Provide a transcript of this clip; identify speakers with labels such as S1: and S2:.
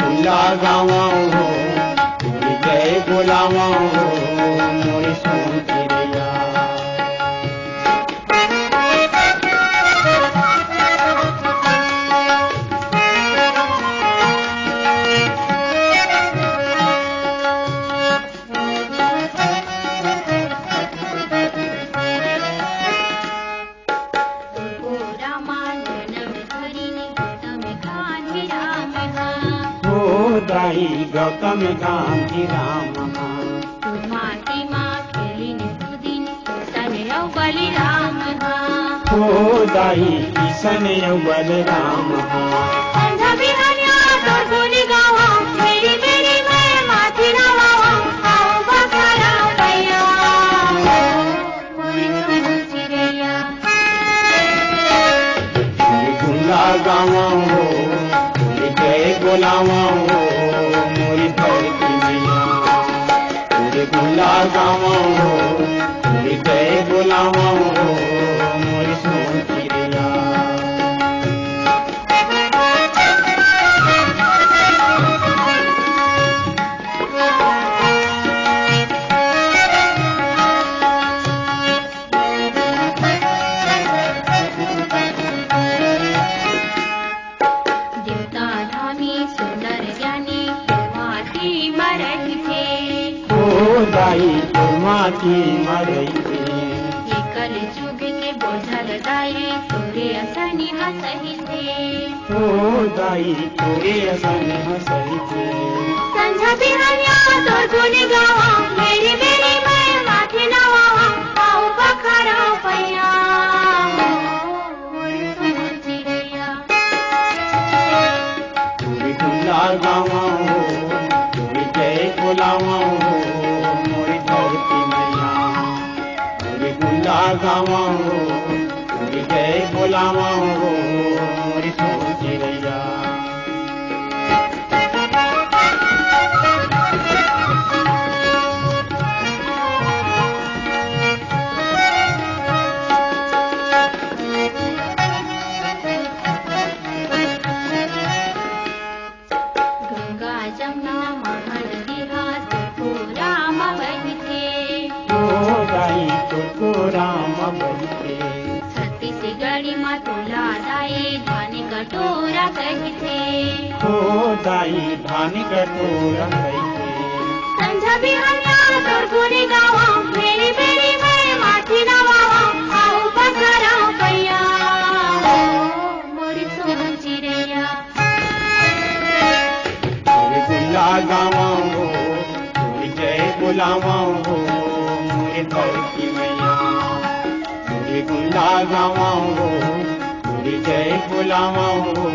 S1: गुल्ला गावा हो, तुरी जय बोलावा हो, मोरी सोन चिड़ैया। दाई गौतम गांधी राम
S2: माटी माँ खेलिन कुदिन सन यौ बलिराम
S1: हो दाई किशन यौ बलराम
S2: संझा बिहानिया तोर गुण गावा मेरी मेरी मैं माथी नवावा आओ बखरा भैया मोरी सोन चिड़ैया।
S1: गुल्ला गावा हो, तुरी जय बोलावा हो, मोरी धरती मैया। तुरी गुल्ला गावा हो, तुरी जय बोलावा हो, मोरी सोन चिड़ैया। दाई माटी मरई थे
S2: कल जुग के बोझल दाई तोरे असनी हसही थे
S1: हो दाई तोरे असनी हसही थे।
S2: संझा बिहानिया तोर गुण गावा मेरी मेरी मैं माथे नवावा आओ बखरा भैया मोरी सोन चिड़ैया।
S1: तुरी गुल्ला गावा हो, तुरी जय बोलावा हो, मोरी धरती मैया। तुरी गुल्ला गावा हो, तुरी जय बोलावा हो, मोरी सोन चिड़ैया।
S2: गंगा जमुना महानदी हाथ पूरा मबहते
S1: हो दाई तुझको राम बलते
S2: छत्तीसगढ़ी माँ तोला दाई धान कटोरा कहते
S1: हो दाई धान कटोरा कहते।
S2: संझा बिहानिया तोर गुण गावा मेरी मेरी मैं माथी नवावा आओ बखरा भैया मोरी सोन चिड़ैया।
S1: तुरी गुल्ला गावा हो, तुरी जय बोलावा हो, मोरी धरती मैया। तुरी गुल्ला गावा हो, तुरी जय बोलावा हो,